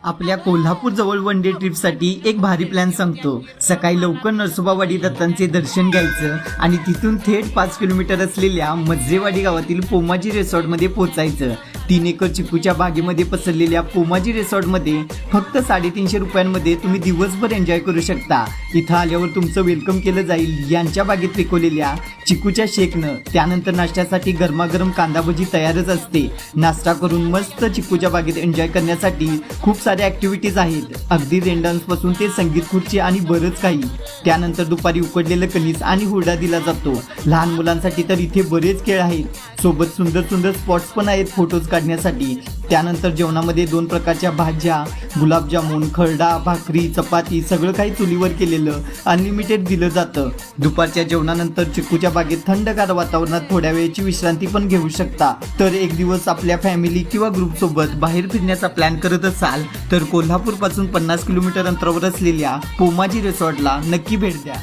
आपल्या कोल्हापूर जवळ one day ट्रिपसाठी एक भारी प्लॅन सांगतो। सकाळी लवकर नरसोबावाडी दत्तांचे दर्शन घ्यायचं आणि तिथून थेट 5 किलोमीटर असलेल्या मजरेवाडी गावातील पोमाजी रिसॉर्टमध्ये पोहोचायचं। 3 एकर चिकूच्या बागेमध्ये पसरलेल्या पोमाजी रिसॉर्टमध्ये फक्त 350 रुपयांमध्ये तुम्ही दिवसभर एन्जॉय करू शकता। इथं आल्यावर तुमचं वेलकम केलं जाईल यांच्या बागेत पिकवलेल्या चिकूच्या शेकनं। त्यानंतर नाश्त्यासाठी गरमागरम कांदा भजी तयारच असते। नाश्ता करून मस्त चिकूच्या बागेत एन्जॉय करण्यासाठी खूप सारे ॲक्टिव्हिटीज आहेत, अगदी रेन डान्स पासून ते संगीत खुर्ची आणि बरंच काही। त्यानंतर दुपारी उकडलेलं कणीस आणि हुरडा दिला जातो। लहान मुलांसाठी तर इथे बरेच खेळ आहेत, सोबत सुंदर सुंदर स्पॉट्स पण आहेत फोटोज काढण्यासाठी। त्यानंतर जेवणामध्ये 2 प्रकारच्या भाज्या, गुलाबजामुन, खरडा, भाकरी, चपाती सगळं काही चुलीवर केलेलं अनलिमिटेड दिलं जातं। दुपारच्या जेवणानंतर चिकूच्या बागेत थंडगार वातावरणात थोड्या वेळेची विश्रांती पण घेऊ शकता। तर एक दिवस आपल्या फॅमिली किंवा ग्रुप सोबत बाहेर फिरण्याचा प्लॅन करत असाल तर कोल्हापूर पासून 50 किलोमीटर अंतरावर असलेल्या पोमाजी रिसॉर्टला नक्की भेट द्या।